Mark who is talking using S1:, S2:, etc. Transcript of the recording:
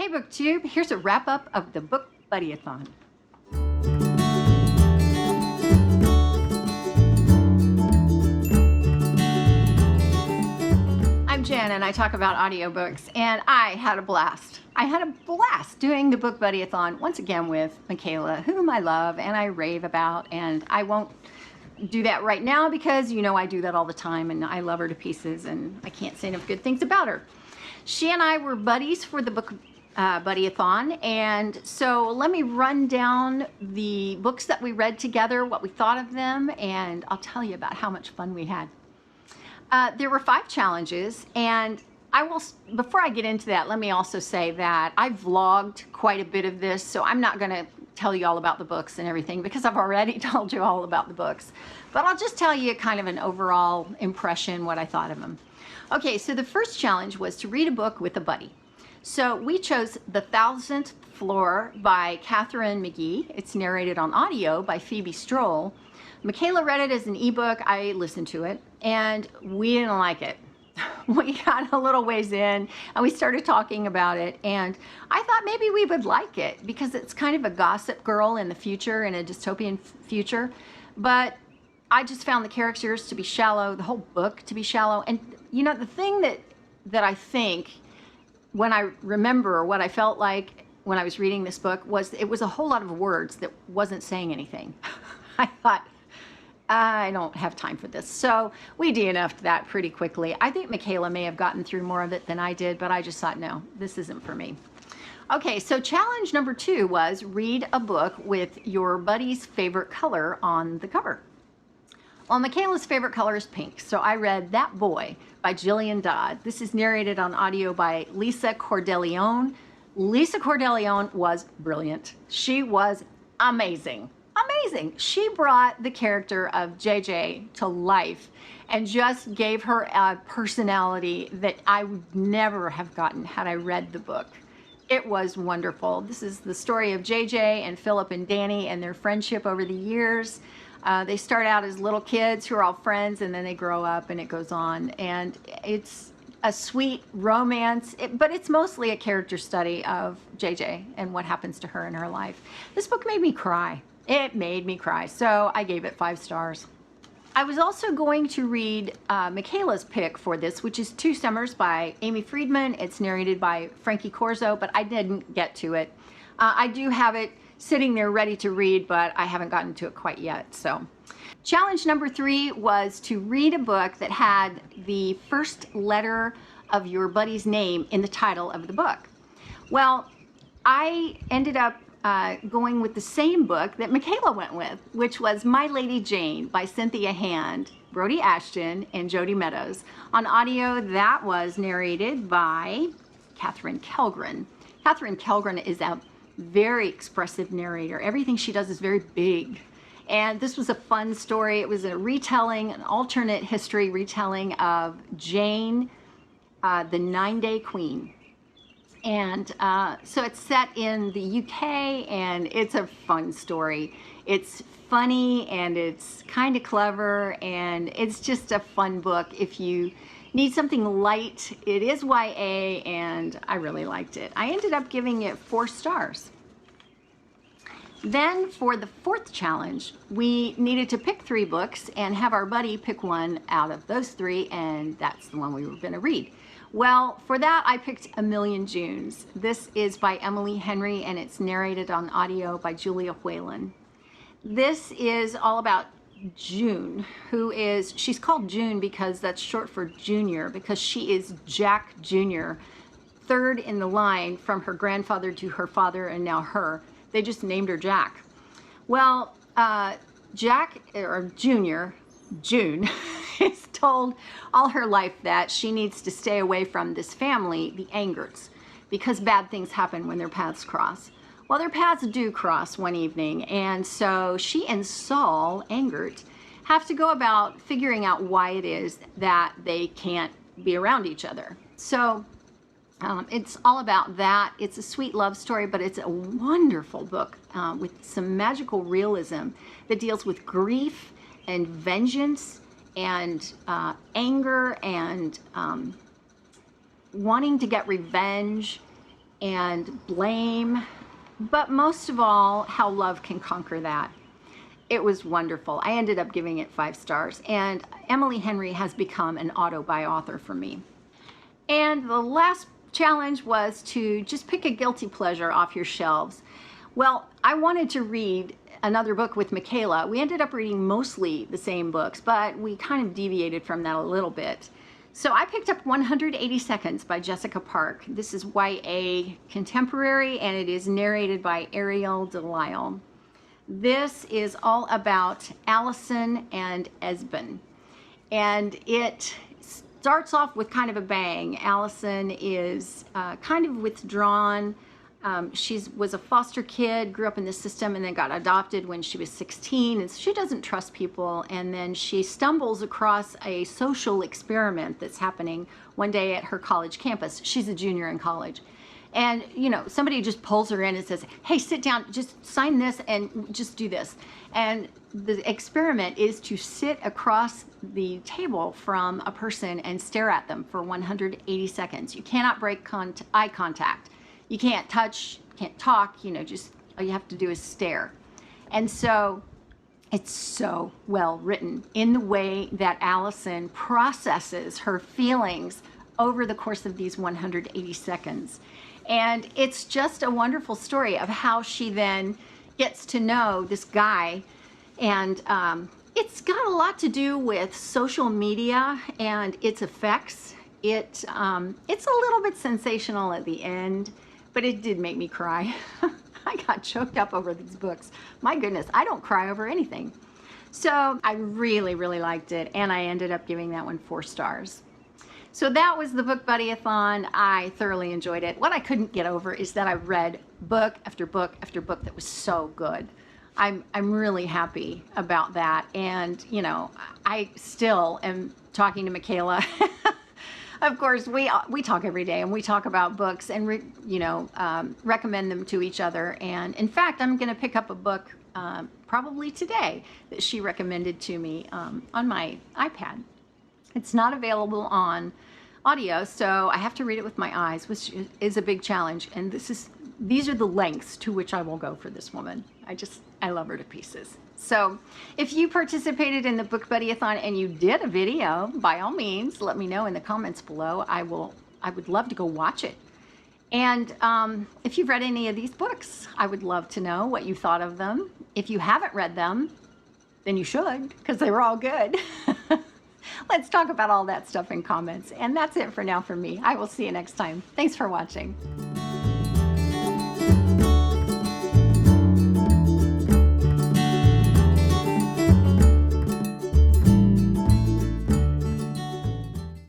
S1: Hey BookTube, here's a wrap-up of the Book Buddyathon. I'm Jen and I talk about audiobooks, and I had a blast. I had a blast doing the Book Buddyathon once again with Michaela, whom I love and I rave about, and I won't do that right now because you know I do that all the time and I love her to pieces and I can't say enough good things about her. She and I were buddies for the Book Buddyathon, and so let me run down the books that we read together, what we thought of them, and I'll tell you about how much fun we had. There were 5 challenges, and before I get into that, let me also say that I vlogged quite a bit of this, so I'm not going to tell you all about the books and everything because I've already told you all about the books, but I'll just tell you kind of an overall impression, what I thought of them. Okay, so the first challenge was to read a book with a buddy. So we chose The Thousandth Floor by Katharine McGee. It's narrated on audio by Phoebe Stroll. Michaela read it as an ebook. I listened to it, and we didn't like it. We got a little ways in, and we started talking about it, and I thought maybe we would like it because it's kind of a Gossip Girl in the future, in a dystopian future, but I just found the characters to be shallow, the whole book to be shallow, and you know, the thing that I think, when I remember what I felt like when I was reading this book, was it was a whole lot of words that wasn't saying anything. I thought, I don't have time for this. So we DNF'd that pretty quickly. I think Michaela may have gotten through more of it than I did, but I just thought, no, this isn't for me. Okay, so challenge number 2 was read a book with your buddy's favorite color on the cover. Well, Michaela's favorite color is pink, so I read That Boy by Jillian Dodd. This is narrated on audio by Lisa Cordelione. Lisa Cordelione was brilliant. She was amazing. Amazing. She brought the character of JJ to life and just gave her a personality that I would never have gotten had I read the book. It was wonderful. This is the story of JJ and Philip and Danny and their friendship over the years. They start out as little kids who are all friends, and then they grow up and it goes on. And it's a sweet romance, but it's mostly a character study of JJ and what happens to her in her life. This book made me cry. It made me cry, so I gave it 5 stars. I was also going to read Michaela's pick for this, which is Two Summers by Aimee Friedman. It's narrated by Frankie Corzo, but I didn't get to it. I do have it sitting there ready to read, but I haven't gotten to it quite yet. So challenge number 3 was to read a book that had the first letter of your buddy's name in the title of the book. Well, I ended up going with the same book that Michaela went with, which was My Lady Jane by Cynthia Hand, Brodi, Ashton, and Jodi Meadows. On audio, that was narrated by Katharine. Katharine is a very expressive narrator. Everything she does is very big. And this was a fun story. It was a retelling, an alternate history retelling of Jane, the 9-Day Queen. And so it's set in the UK, and it's a fun story. It's funny, and it's kind of clever, and it's just a fun book if you need something light. It is YA, and I really liked it. I ended up giving it 4 stars. Then for the 4th challenge, we needed to pick 3 books and have our buddy pick one out of those 3, and that's the one we were going to read. Well, for that, I picked A Million Junes. This is by Emily Henry, and it's narrated on audio by Julia Whalen. This is all about June, she's called June because that's short for junior, because she is Jack Jr., 3rd in the line from her grandfather to her father and now her. They just named her Jack. Well, Jack, or Junior, June, is told all her life that she needs to stay away from this family, the Angerts, because bad things happen when their paths cross. Well, their paths do cross one evening, and so she and Saul Angert have to go about figuring out why it is that they can't be around each other. So it's all about that. It's a sweet love story, but it's a wonderful book with some magical realism that deals with grief and vengeance and anger and wanting to get revenge and blame, but most of all, how love can conquer that. It was wonderful. I ended up giving it 5 stars, and Emily Henry has become an auto-buy author for me. And the last challenge was to just pick a guilty pleasure off your shelves. Well, I wanted to read another book with Michaela. We ended up reading mostly the same books, but we kind of deviated from that a little bit. So I picked up 180 Seconds by Jessica Park. This is YA contemporary, and it is narrated by Ariel Delisle. This is all about Allison and Esben, and it starts off with kind of a bang. Allison is kind of withdrawn. She was a foster kid, grew up in the system, and then got adopted when she was 16. And she doesn't trust people. And then she stumbles across a social experiment that's happening one day at her college campus. She's a junior in college. And, you know, somebody just pulls her in and says, hey, sit down, just sign this and just do this. And the experiment is to sit across the table from a person and stare at them for 180 seconds. You cannot break eye contact. You can't touch, can't talk, you know, just all you have to do is stare. And so it's so well written in the way that Allison processes her feelings over the course of these 180 seconds. And it's just a wonderful story of how she then gets to know this guy. And it's got a lot to do with social media and its effects. It's a little bit sensational at the end, but it did make me cry. I got choked up over these books. My goodness, I don't cry over anything. So I really, really liked it, and I ended up giving that one 4 stars. So that was the Book Buddyathon. I thoroughly enjoyed it. What I couldn't get over is that I read book after book after book that was so good. I'm really happy about that. And, you know, I still am talking to Michaela. Of course, we talk every day, and we talk about books and, recommend them to each other. And in fact, I'm going to pick up a book probably today that she recommended to me on my iPad. It's not available on audio, so I have to read it with my eyes, which is a big challenge. And these are the lengths to which I will go for this woman. I love her to pieces. So if you participated in the Book Buddyathon and you did a video, by all means, let me know in the comments below. I would love to go watch it. And if you've read any of these books, I would love to know what you thought of them. If you haven't read them, then you should, because they were all good. Let's talk about all that stuff in comments. And that's it for now for me. I will see you next time. Thanks for watching.